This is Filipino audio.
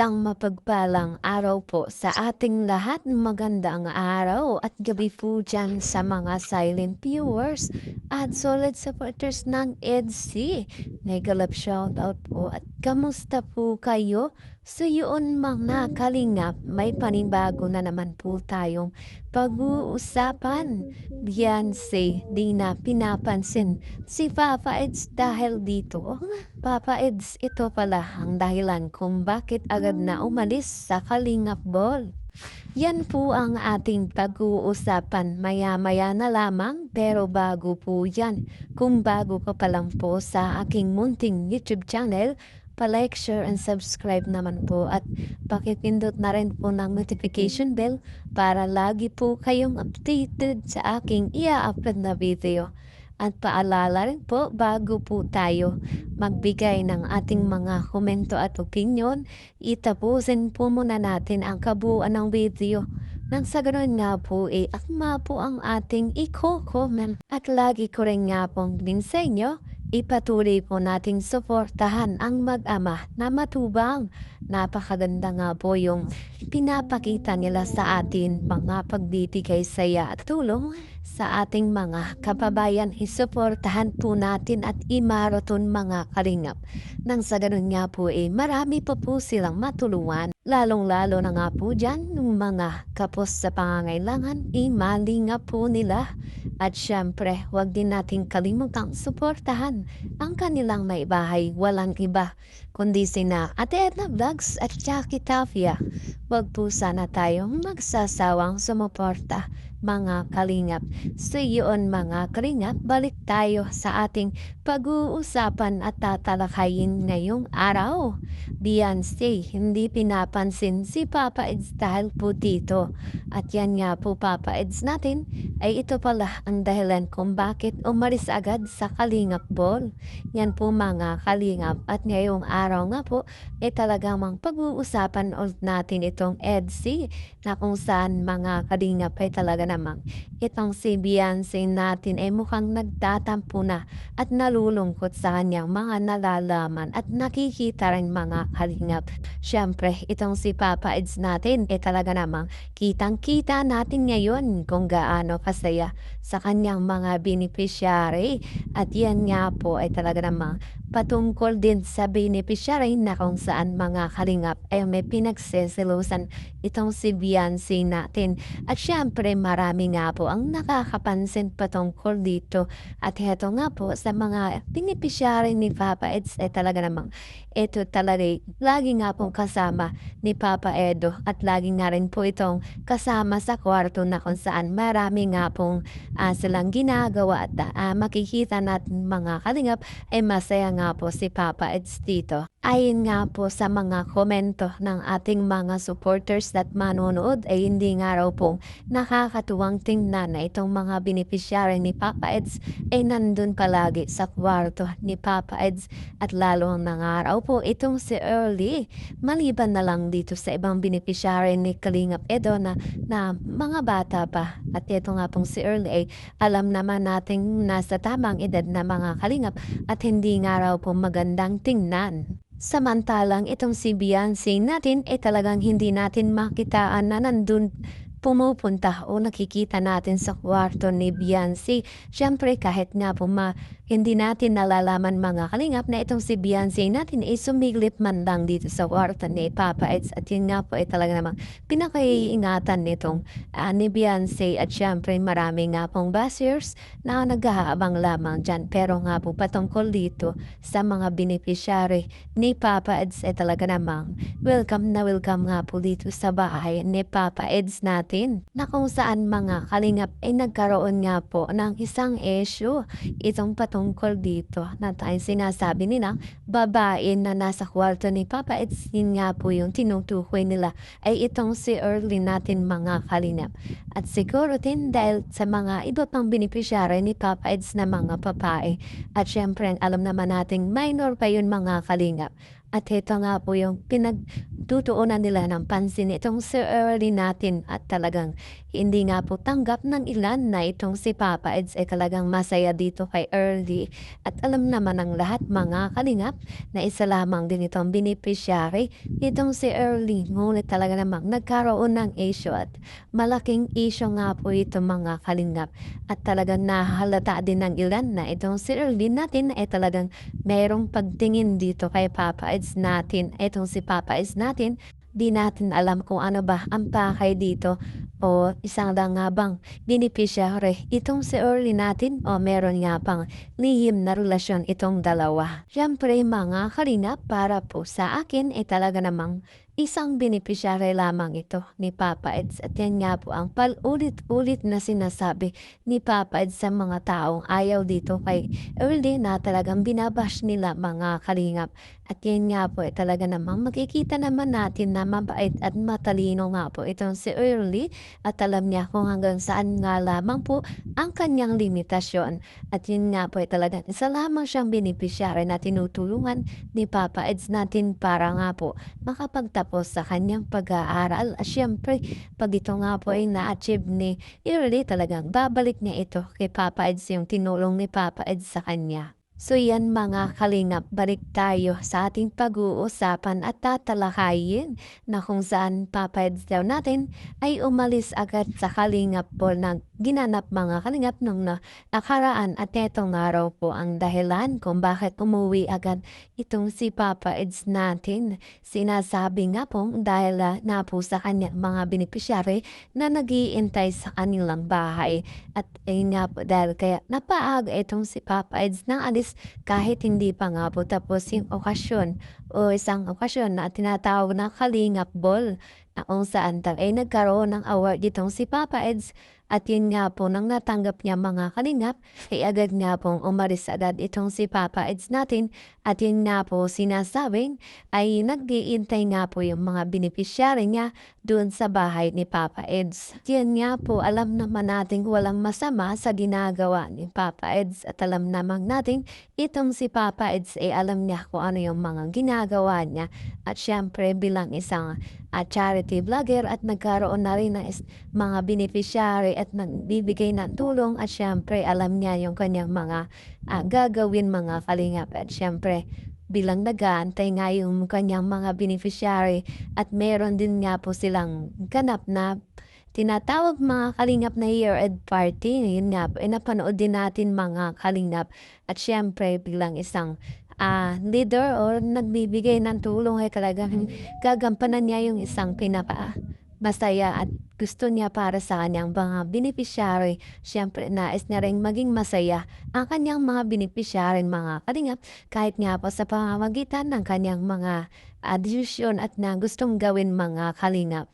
Isang mapagpalang araw po sa ating lahat. Magandang araw at gabi po dyan sa mga silent viewers at solid supporters ng EDC. Nagalap shoutout po at kamusta po kayo? So yun mga kalingap, may panibago na naman po tayong pag-uusapan. Beyonce, di na pinapansin si Papa Eds dahil dito. Papa Eds, ito pala ang dahilan kung bakit agad na umalis sa Kalingap Ball. Yan po ang ating pag-uusapan maya-maya na lamang, pero bago po yan, kung bago ka pa lang po sa aking munting YouTube channel, pa-like, share, and subscribe naman po at pakipindot na rin po ng notification bell para lagi po kayong updated sa aking i-upload na video. At paalala rin po, bago po tayo magbigay ng ating mga komento at opinion, itapusin po muna natin ang kabuuan ng video. Nang sa ganoon nga po, akma po ang ating i-comment. At lagi ko rin nga pong din sa inyo, ipatuloy po nating suportahan ang mag-ama na matubang. Napakaganda nga po yung pinapakita nila sa atin, mga pagbibigay saya at tulong sa ating mga kababayan. Isuportahan po natin at imaraton mga kalingap. Nang sa ganun nga po marami po silang matulungan. Lalong-lalo na nga po dyan ng mga kapos sa pangangailangan, malinga po nila. At syempre, huwag din nating kalimutang suportahan ang kanilang may bahay. Walang iba kundi sina Ate Edna Vlogs at Jackie Tafia. Huwag po sana tayong magsasawang sumuporta mga kalingap. So yun mga kalingap, balik tayo sa ating pag-uusapan at tatalakayin ngayong araw. Beyonce, hindi pinapansin si Papa Eds dahil po dito. At yan nga po Papa Eds natin, ay ito pala ang dahilan kung bakit umalis agad sa Kalingap Ball. Yan po mga kalingap, at ngayong araw nga po, talagang pag-uusapan ulit natin itong EDC na kung saan mga kalingap ay talaga namang itong si Beyonce natin ay mukhang nagtatampo na at nalulungkot sa kanyang mga nalalaman at nakikita rin mga kalingap. Syempre, itong si Papa Eds natin talaga namang kitang-kita natin ngayon kung gaano kasaya sa kanyang mga beneficiary. At yan nga po ay talaga namang patungkol din sa beneficiary na kung saan mga kalingap ay may pinagseselusan itong si Beyonce natin. At syempre marami nga po ang nakakapansin patungkol dito. At heto nga po sa mga beneficiary ni Papa Eds ay talaga namang ito talaga lagi nga pong kasama ni Papa Edo at lagi nga rin po itong kasama sa kwarto na kung saan marami nga pong silang ginagawa at makikita natin mga kalingap ay masaya nga po si Papa Eds dito. Ayon nga po sa mga komento ng ating mga supporters at manonood ay hindi nga raw pong nakakatuwang tingnan na itong mga beneficiary ni Papa Eds ay nandun palagi sa kwarto ni Papa Eds. At lalo na nga raw po itong si Early, maliban na lang dito sa ibang beneficiary ni Kalingap Edo na mga bata pa. At ito nga pong si Early ay alam naman nating nasa tamang edad na mga kalingap at hindi nga raw po magandang tingnan. Samantalang itong si Beyonce natin ay talagang hindi natin makitaan na nandun pumupunta o nakikita natin sa kwarto ni Beyonce. Siyempre kahit nga po hindi natin nalalaman mga kalingap na itong si Beyonce natin ay sumiglip man lang dito sa kwarto ni Papa Eds. At yun nga po ay talaga namang pinakaiingatan nitong ni Beyonce. At siyempre marami nga pong bashers na naghahabang lamang dyan. Pero nga po patungkol dito sa mga beneficiary ni Papa Eds ay talaga namang welcome na welcome nga po dito sa bahay ni Papa Eds natin. Na kung saan mga kalingap ay nagkaroon nga po ng isang issue itong patungkol dito na tayong sinasabi nila babae na nasa kwarto ni Papa Eds. Yun nga po yung tinutukoy nila ay itong si Early natin mga kalingap. At siguro din dahil sa mga iba pang beneficiary ni Papa Eds na mga babae. At syempre alam naman nating minor pa yun mga kalingap. At ito nga po yung pinagtutuunan nila ng pansin itong si Early natin at talagang hindi nga po tanggap ng ilan na itong si Papa Eds ay talagang masaya dito kay Early. At alam naman ng lahat mga kalingap na isa lamang din itong beneficiary itong si Early. Ngunit talaga namang nagkaroon ng issue at malaking issue nga po ito mga kalingap. At talagang nahalata din ng ilan na itong si Early natin ay talagang merong pagtingin dito kay Papa Eds natin. Itong si Papa Eds natin, di natin alam kung ano ba ang pakay dito o isang lang nga bang beneficiary itong si Early natin o meron nga pang lihim na relasyon itong dalawa. Siyempre mga kalingap para po sa akin ay talaga namang isang beneficiary lamang ito ni Papa Eds at yan nga po ang paulit-ulit na sinasabi ni Papa Eds sa mga taong ayaw dito kay Early na talagang binabash nila mga kalingap. At yan nga po talaga namang makikita naman natin na mabait at matalino nga po itong si Early at alam niya kung hanggang saan nga lamang po ang kanyang limitasyon. At yun nga po talagang isa lamang siyang beneficiary na tinutulungan ni Papa Eds natin para nga po makapagtapos sa kanyang pag-aaral. At syempre, pag ito nga po ay na-achieve ni Early, talagang babalik niya ito kay Papa Eds yung tinulong ni Papa Eds sa kanya. So yan mga kalingap, balik tayo sa ating pag-uusapan at tatalakayin na kung saan Papa Eds daw natin ay umalis agad sa kalingap po na ginanap mga kalingap nung nakaraan at etong araw po ang dahilan kung bakit umuwi agad itong si Papa Eds natin. Sinasabi nga po dahil na po sa kanya mga beneficiary na nag-iintay sa kanilang bahay. At ayun nga po dahil kaya napaaga itong si Papa Eds nang alis kahit hindi pa nga po tapos yung okasyon o isang okasyon na tinatawag na Kalingap Ball na kung saan ay nagkaroon ng award ditong si Papa Eds. At yun nga po nang natanggap niya mga kalingap, ay agad nga pong umalis agad itong si Papa Eds natin. At yun nga po sinasabing ay nag-iintay nga po yung mga beneficiary niya doon sa bahay ni Papa Eds. At yun nga po alam naman natin walang masama sa ginagawa ni Papa Eds. At alam naman natin itong si Papa Eds ay alam niya kung ano yung mga ginagawa niya. At syempre bilang isang charity vlogger at nagkaroon na rin ng mga beneficiary at nagbibigay ng tulong at syempre alam niya yung kanyang mga gagawin mga kalingap at syempre bilang nag-aantay nga yung kanyang mga beneficiary at meron din nga po silang ganap na tinatawag mga kalingap na year-end party. Yun nga po, napanood din natin mga kalingap at syempre bilang isang leader or nagbibigay ng tulong ay talagang gagampanan niya yung isang pinaka masaya at gusto niya para sa kanyang mga beneficiary. Siyempre nais niya ring maging masaya ang kanyang mga beneficiary mga kalingap kahit nga po sa pamamagitan ng kanyang mga desisyon at na gustong gawin mga kalingap.